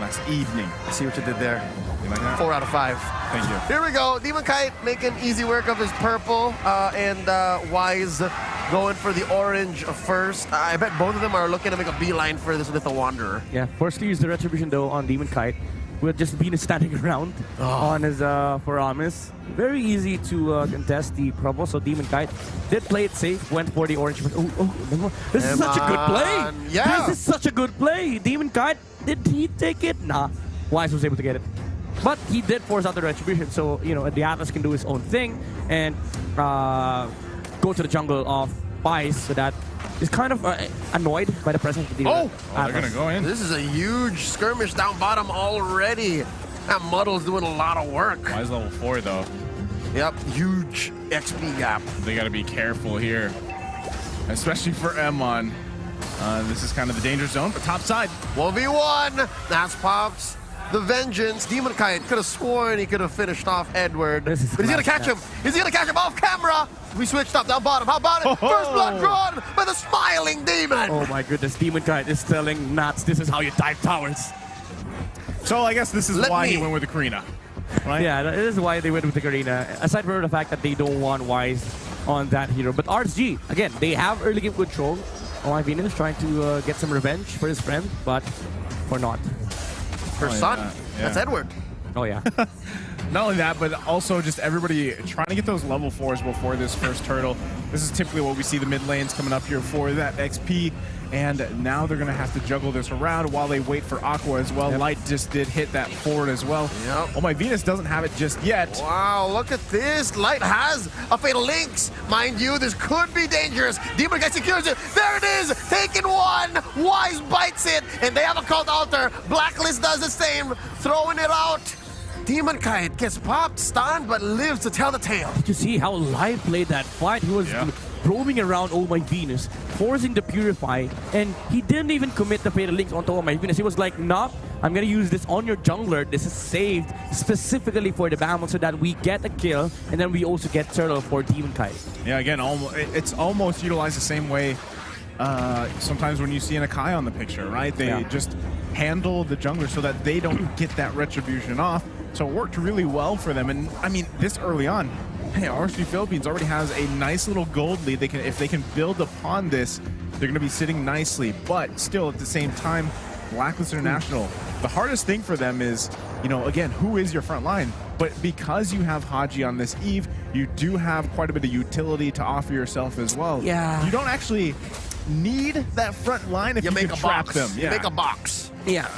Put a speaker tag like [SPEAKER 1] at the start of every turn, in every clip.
[SPEAKER 1] last evening.
[SPEAKER 2] I see what you did there.
[SPEAKER 1] You like that?
[SPEAKER 2] 4 out of 5.
[SPEAKER 1] Thank you.
[SPEAKER 2] Here we go. Demon Kite making easy work of his purple, and Wise going for the orange first. I bet both of them are looking to make a beeline for this Little Wanderer.
[SPEAKER 3] Yeah, forced to use the Retribution though on Demon Kite, with just Venus standing around on his Foramis. Very easy to contest the purple, so Demon Kite did play it safe, went for the orange. This is such a good play!
[SPEAKER 2] Yeah.
[SPEAKER 3] This is such a good play! Demon Kite, did he take it? Nah, Wise was able to get it. But he did force out the Retribution, so you know the Atlas can do his own thing and go to the jungle of Wise, so that is kind of annoyed by the presence of the
[SPEAKER 1] Atlas. They're gonna go in.
[SPEAKER 2] This is a huge skirmish down bottom already. That Muddle's doing a lot of work.
[SPEAKER 1] Wise level 4 though.
[SPEAKER 2] Yep, huge XP gap.
[SPEAKER 1] They gotta be careful here, especially for Emon. This is kind of the danger zone for top side.
[SPEAKER 2] 1v1. That's Pops. The Vengeance. Demon Kite could have sworn he could have finished off Edward. But he's going to catch him. He's going to catch him off camera. We switched up down bottom. How about it? First blood drawn by the smiling demon.
[SPEAKER 3] Oh my goodness. Demon Kite is telling Nats this is how you dive towers.
[SPEAKER 1] So I guess this is why he went with the Karina. Right?
[SPEAKER 3] Yeah, that is why they went with the Karina. Aside from the fact that they don't want Wise on that hero. But RSG, again, they have early game control. Oh, Venus trying to get some revenge for his friend, but for not.
[SPEAKER 2] Her son.
[SPEAKER 1] Yeah.
[SPEAKER 2] That's Edward.
[SPEAKER 3] Oh, yeah.
[SPEAKER 1] Not only that, but also just everybody trying to get those level 4s before this first turtle. This is typically what we see the mid lanes coming up here for that XP. And now they're going to have to juggle this around while they wait for Aqua as well. Yep. Light just did hit that forward as well.
[SPEAKER 2] Yep.
[SPEAKER 1] Oh my, Venus doesn't have it just yet.
[SPEAKER 2] Wow, look at this. Light has a Fatal Links. Mind you, this could be dangerous. Demon Kite secures it. There it is. Taking one. Wise bites it. And they have a cult altar. Blacklist does the same. Throwing it out. Demon Kite gets popped, stunned, but lives to tell the tale.
[SPEAKER 3] Did you see how Light played that fight? He was roaming around Oh My Venus, forcing the Purify, and he didn't even commit the Fatal Links onto Oh My Venus. He was like, nah, I'm gonna use this on your jungler. This is saved specifically for the Bamble so that we get a kill, and then we also get Turtle for Demon Kite.
[SPEAKER 1] Yeah, again, it's almost utilized the same way sometimes when you see an Akai on the picture, right? They just handle the jungler so that they don't get that retribution off. So it worked really well for them. And I mean, this early on, hey, RSG Philippines already has a nice little gold lead. If they can build upon this, they're going to be sitting nicely. But still, at the same time, Blacklist International, the hardest thing for them is, you know, again, who is your front line? But because you have Haji on this eve, you do have quite a bit of utility to offer yourself as well.
[SPEAKER 3] Yeah.
[SPEAKER 1] You don't actually need that front line if you
[SPEAKER 2] make
[SPEAKER 1] can
[SPEAKER 2] a
[SPEAKER 1] trap
[SPEAKER 2] box.
[SPEAKER 1] them.
[SPEAKER 2] You make a box.
[SPEAKER 3] Yeah,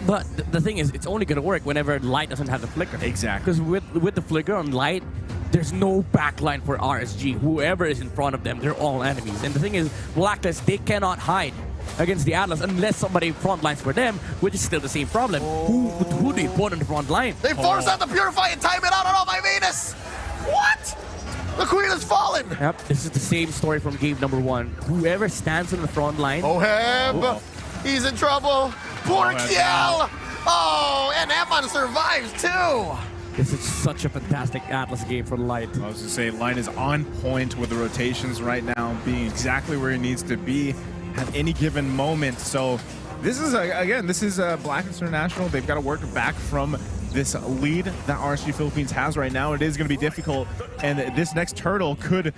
[SPEAKER 3] but the thing is, it's only going to work whenever Light doesn't have the flicker.
[SPEAKER 1] Exactly.
[SPEAKER 3] Because with the flicker on Light, there's no backline for RSG. Whoever is in front of them, they're all enemies. And the thing is, Blacklist, they cannot hide against the Atlas unless somebody front lines for them, which is still the same problem. Who do you put on the front line?
[SPEAKER 2] They force out the Purify and time it out on Oh My Venus. What? The Queen has fallen.
[SPEAKER 3] Yep, this is the same story from game number 1. Whoever stands in the front line.
[SPEAKER 2] Oheb, he's in trouble. Poor Kiel. Oh, and Emon survives too.
[SPEAKER 3] This is such a fantastic Atlas game for Light.
[SPEAKER 1] I was going to say, Light is on point with the rotations right now, being exactly where he needs to be at any given moment. So this is, again, this is Blacklist International. They've got to work back from this lead that RSG Philippines has right now. It is going to be difficult, and this next turtle could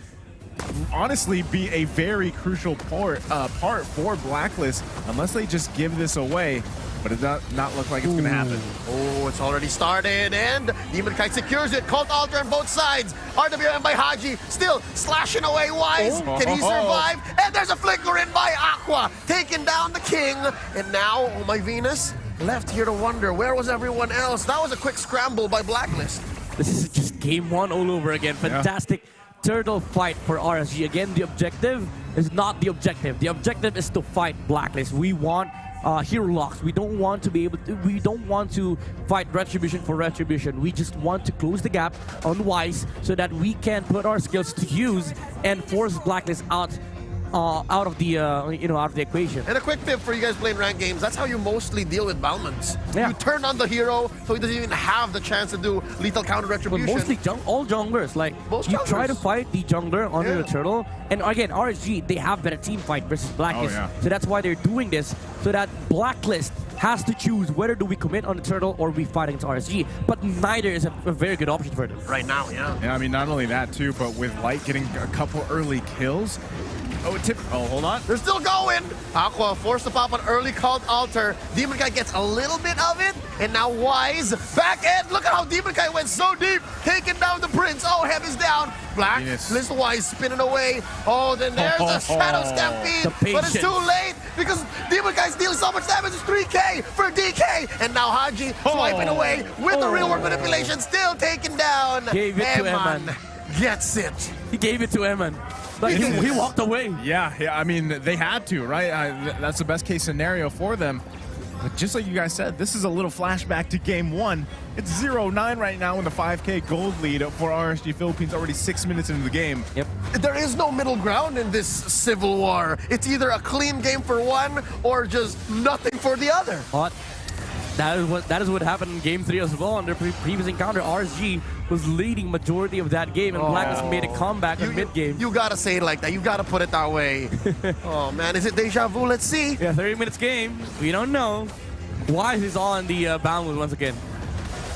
[SPEAKER 1] honestly be a very crucial part for Blacklist unless they just give this away. But it does not look like it's going to happen.
[SPEAKER 2] Oh, it's already started, and Demon Kite secures it. Cult Altar on both sides. RWM by Haji, still slashing away Wise. Can he survive? And there's a flicker in by Aqua, taking down the king. And now, Oh My Venus, left here to wonder, where was everyone else? That was a quick scramble by Blacklist.
[SPEAKER 3] This is just game 1 all over again. Fantastic turtle fight for RSG. Again, the objective is not the objective. The objective is to fight Blacklist. We want hero locks. We don't want to be able to, we don't want to fight retribution for retribution. We just want to close the gap on Wise so that we can put our skills to use and force Blacklist out of the out of the equation.
[SPEAKER 2] And a quick tip for you guys playing ranked games, that's how you mostly deal with Balmons.
[SPEAKER 3] Yeah.
[SPEAKER 2] You turn on the hero so he doesn't even have the chance to do lethal counter retribution.
[SPEAKER 3] But mostly all junglers, like you try to fight the jungler under the turtle, and again RSG, they have better team fight versus Blacklist. So that's why they're doing this, so that Blacklist has to choose whether do we commit on the turtle or we fight against RSG, but neither is a very good option for them.
[SPEAKER 2] Right now, yeah.
[SPEAKER 1] Yeah, I mean, not only that too, but with Light getting a couple early kills. Oh, hold on.
[SPEAKER 2] They're still going. Aqua forced to pop an early called altar. Demon Kai gets a little bit of it, and now Wise back end. Look at how Demon Kai went so deep, taking down the Prince. Oh, Hev is down. Blacklist Wise spinning away. Oh, then there's the Shadow Stampede, but it's too late because Demon Kai's dealing so much damage. It's 3K for DK, and now Haji swiping away with the real world manipulation, still taken down.
[SPEAKER 3] Gave it to Eman.
[SPEAKER 2] Gets it.
[SPEAKER 3] He gave it to Eman. Like he walked away.
[SPEAKER 1] Yeah, I mean, they had to, right? That's the best case scenario for them. But just like you guys said, this is a little flashback to game one. It's 0-9 right now in the 5K gold lead for RSG Philippines, already 6 minutes into the game.
[SPEAKER 3] Yep.
[SPEAKER 2] There is no middle ground in this civil war. It's either a clean game for one or just nothing for the other.
[SPEAKER 3] But that is what happened in game 3 as well. On their previous encounter, RSG was leading majority of that game, and Blacklist made a comeback in mid-game.
[SPEAKER 2] You gotta say it like that. You gotta put it that way. Oh man, is it deja vu? Let's see.
[SPEAKER 3] Yeah, 30 minutes game. We don't know. Wise is on the bound once again.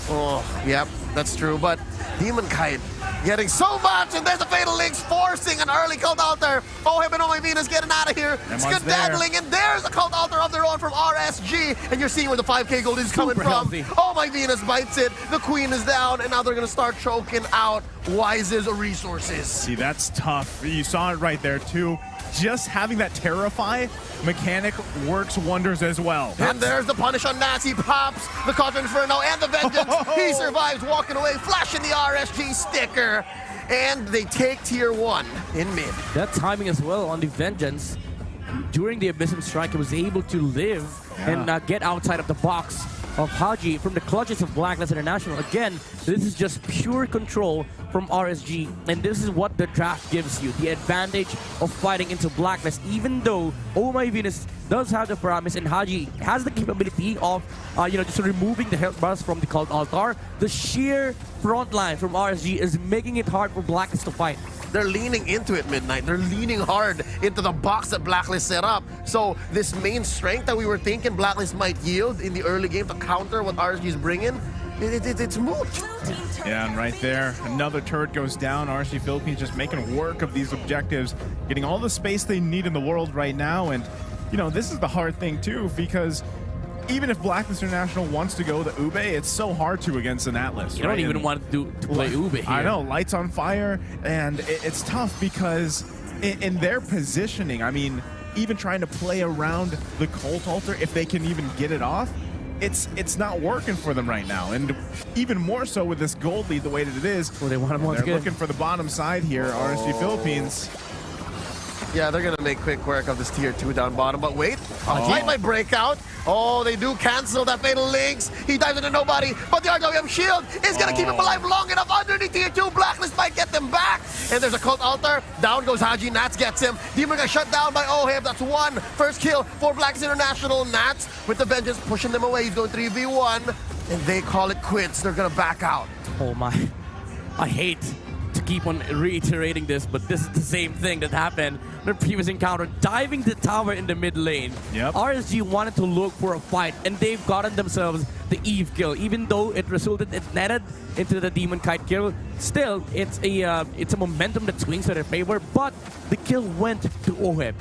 [SPEAKER 2] Oh, yep, that's true. But Demon Kite getting so much, and there's the Fatal Links forcing an early cult altar. Oh, him and Oh My Venus getting out of here. Skedaddling, and there's a cult altar of their own from RSG. And you're seeing where the 5K gold is coming from.
[SPEAKER 3] Healthy.
[SPEAKER 2] Oh My Venus bites it. The Queen is down, and now they're going to start choking out Wise's resources.
[SPEAKER 1] See, that's tough. You saw it right there, too. Just having that Terrify mechanic works wonders as well.
[SPEAKER 2] And there's the punish on Nats. He pops the Contra Inferno and the Vengeance. He survives walking away, flashing the RSG sticker. And they take tier 1 in mid.
[SPEAKER 3] That timing as well on the Vengeance. During the Abysm Strike, he was able to live and get outside of the box of Haji from the clutches of Blacklist International. Again, this is just pure control from RSG, and this is what the draft gives you, the advantage of fighting into Blacklist, even though Oh My Venus does have the promise and Haji has the capability of just removing the health bars from the cult altar. The sheer front line from RSG is making it hard for Blacklist to fight.
[SPEAKER 2] They're leaning into it, Midnight. They're leaning hard into the box that Blacklist set up. So this main strength that we were thinking Blacklist might yield in the early game to counter what RSG is bringing, it's moot.
[SPEAKER 1] Yeah, and right there, another turret goes down. RSG Philippines just making work of these objectives, getting all the space they need in the world right now. And, this is the hard thing, too, because even if Blacklist International wants to go the Ube, it's so hard to against an Atlas.
[SPEAKER 3] You don't even want to play Ube here.
[SPEAKER 1] I know, lights on fire, and it's tough because in their positioning, I mean, even trying to play around the cult altar, if they can even get it off, it's not working for them right now. And even more so with this gold lead the way that it is.
[SPEAKER 3] Well, they want them once
[SPEAKER 1] They're
[SPEAKER 3] again.
[SPEAKER 1] looking for the bottom side here, RSG Philippines.
[SPEAKER 2] Yeah, they're going to make quick work of this tier 2 down bottom. But wait, Light might break out. Oh, they do cancel that Fatal Links. He dives into nobody, but the RWM shield is going to keep him alive long enough underneath tier 2. Blacklist might get them back. And there's a cult altar. Down goes Haji. Nats gets him. Demon got shut down by Oheb. That's one. First kill for Blacklist International. Nats with the Vengeance pushing them away. He's going 3v1. And they call it quits. They're going to back out.
[SPEAKER 3] Oh my. I hate to keep on reiterating this, but this is the same thing that happened in the previous encounter, diving the tower in the mid lane.
[SPEAKER 1] Yep.
[SPEAKER 3] RSG wanted to look for a fight, and they've gotten themselves the Eve kill. Even though it netted into the Demon Kite kill, still, it's a momentum that swings to their favor, but the kill went to Oheb.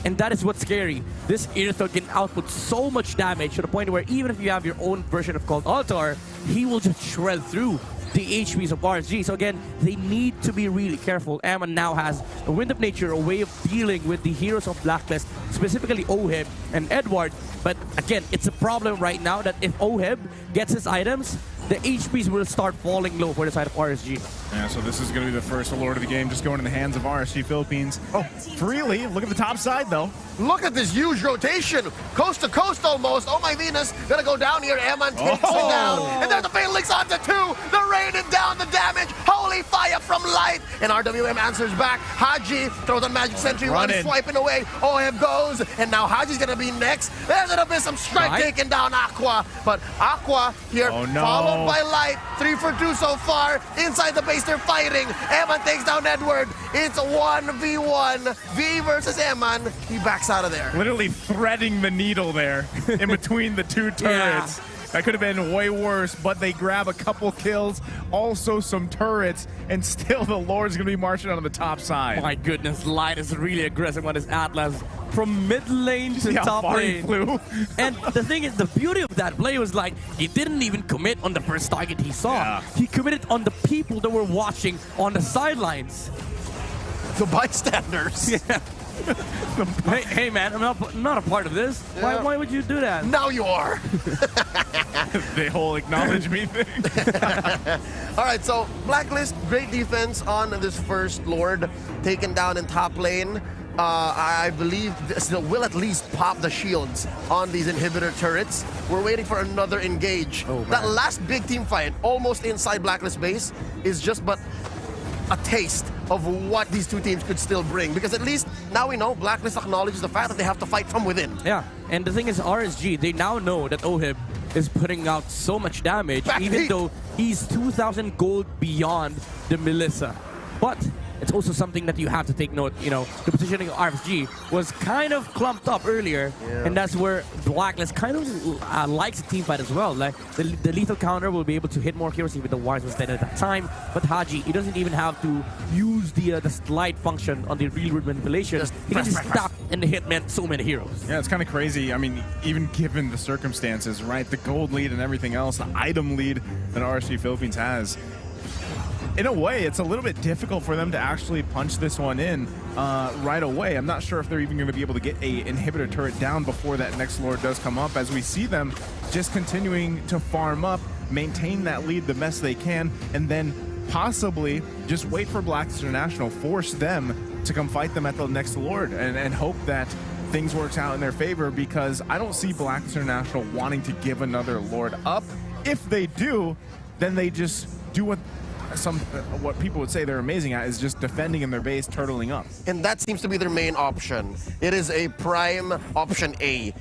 [SPEAKER 3] And that is what's scary. This Earthog can output so much damage to the point where even if you have your own version of Cult Altar, he will just shred through the HPs of RSG. So again, they need to be really careful. Ammon now has a Wind of Nature, a way of dealing with the heroes of Blacklist, specifically Oheb and Edward. But again, it's a problem right now that if Oheb gets his items, the HPs will start falling low for the side of RSG.
[SPEAKER 1] Yeah, so this is going to be the first Lord of the game just going in the hands of RSG Philippines. Oh, freely. Look at the top side, though.
[SPEAKER 2] Look at this huge rotation. Coast to coast almost. Oh My Venus. Gonna go down here. Eman takes it down. And there's the Fatal Links onto 2. They're raining down the damage. Holy fire from Light. And RWM answers back. Haji throws on Magic Sentry. One swiping away. Oheb goes. And now Haji's gonna be next. There's an Abyssum Strike taking down Aqua. But Aqua here followed out by Light. 3 for 2 so far. Inside the base, they're fighting. Eman takes down Edward. It's a 1v1. V versus Eman. He backs out of there.
[SPEAKER 1] Literally threading the needle there in between the two turrets. That could have been way worse, but they grab a couple kills, also some turrets, and still the Lord's going to be marching on the top side.
[SPEAKER 3] My goodness, Light is really aggressive on his Atlas from mid lane to top lane.
[SPEAKER 1] Flew.
[SPEAKER 3] And the thing is, the beauty of that play was like, he didn't even commit on the first target he saw.
[SPEAKER 1] Yeah.
[SPEAKER 3] He committed on the people that were watching on the sidelines.
[SPEAKER 2] The bystanders.
[SPEAKER 3] Yeah. hey man, I'm not a part of this.
[SPEAKER 2] Yeah.
[SPEAKER 3] Why would you do that?
[SPEAKER 2] Now you are.
[SPEAKER 1] The whole acknowledge me thing.
[SPEAKER 2] All right, so Blacklist, great defense on this first Lord, taken down in top lane. I believe this will at least pop the shields on these inhibitor turrets. We're waiting for another engage.
[SPEAKER 3] Oh,
[SPEAKER 2] that last big team fight, almost inside Blacklist base, is just but a taste of what these two teams could still bring. Because at least now we know Blacklist acknowledges the fact that they have to fight from within.
[SPEAKER 3] Yeah, and the thing is, RSG, they now know that Ohib is putting out so much damage, even though he's 2,000 gold beyond the Melissa. But it's also something that you have to take note. You know, the positioning of RSG was kind of clumped up earlier, and that's where Blacklist kind of likes the team fight as well. Like the lethal counter will be able to hit more heroes, even though Wise was dead at that time. But Haji, he doesn't even have to use the slide function on the real world manipulation. He can just stop and hit so many heroes.
[SPEAKER 1] Yeah, it's kind of crazy. I mean, even given the circumstances, right? The gold lead and everything else, the item lead that RSG Philippines has. In a way, it's a little bit difficult for them to actually punch this one in right away. I'm not sure if they're even going to be able to get a inhibitor turret down before that next Lord does come up, as we see them just continuing to farm up, maintain that lead the best they can, and then possibly just wait for Blacklist International, force them to come fight them at the next Lord, and hope that things works out in their favor, because I don't see Blacklist International wanting to give another Lord up. If they do, then they just do what people would say they're amazing at, is just defending in their base, turtling up.
[SPEAKER 2] And that seems to be their main option. It is a prime option A.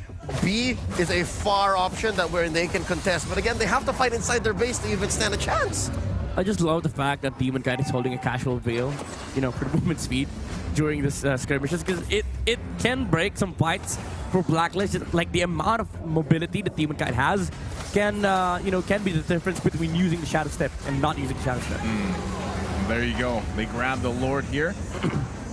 [SPEAKER 2] B is a far option that where they can contest. But again, they have to fight inside their base to even stand a chance.
[SPEAKER 3] I just love the fact that Demonkite is holding a casual veil, you know, for the movement speed during this skirmishes, because it can break some fights for Blacklist. Like the amount of mobility that Demonkite has can be the difference between using the Shadow Step and not using Shadow Step.
[SPEAKER 1] There you go. They grab the Lord here.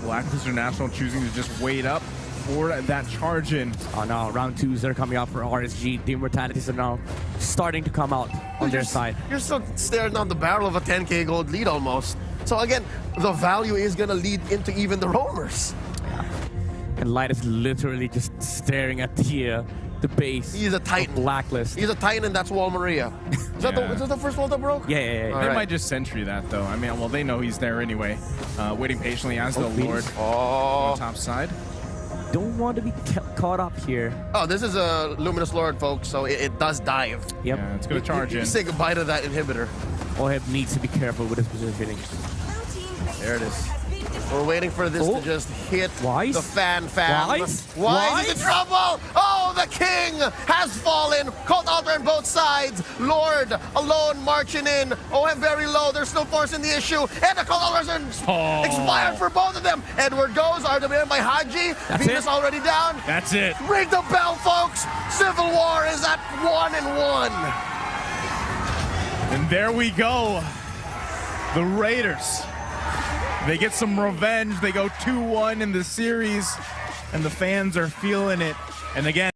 [SPEAKER 1] Blacklist International choosing to just wait up for that charge in.
[SPEAKER 3] Oh no, round 2s are coming out for RSG. The Immortalities are now starting to come out on their side.
[SPEAKER 2] You're still staring down the barrel of a 10k gold lead almost. So again, the value is going to lead into even the roamers.
[SPEAKER 3] And Light is literally just staring at the base.
[SPEAKER 2] He's a titan.
[SPEAKER 3] Blacklist.
[SPEAKER 2] He's a titan, and that's Wall Maria. Is that the first wall that broke?
[SPEAKER 3] Yeah.
[SPEAKER 1] They might just sentry that, though. I mean, well, they know he's there anyway. Waiting patiently as the Lord on the top side.
[SPEAKER 3] Don't want to be caught up here.
[SPEAKER 2] Oh, this is a Luminous Lord, folks, so it does dive.
[SPEAKER 3] Yep.
[SPEAKER 1] Yeah, it's going to charge
[SPEAKER 2] You
[SPEAKER 1] in.
[SPEAKER 2] say goodbye to that inhibitor.
[SPEAKER 3] Ohib needs to be careful with his positioning.
[SPEAKER 2] There it is. We're waiting for this to just hit
[SPEAKER 3] Wise?
[SPEAKER 2] the fan.
[SPEAKER 3] Wise
[SPEAKER 2] is in trouble! Oh, the king has fallen! Cold altar on both sides. Lord alone marching in. OM very low. They're still forcing the issue. And the cold altars are expired for both of them. Edward goes. RWM by Haji. Venus already down.
[SPEAKER 1] That's it.
[SPEAKER 2] Ring the bell, folks! Civil War is at 1-1.
[SPEAKER 1] And there we go. The Raiders. They get some revenge. They go 2-1 in the series, and the fans are feeling it. And again,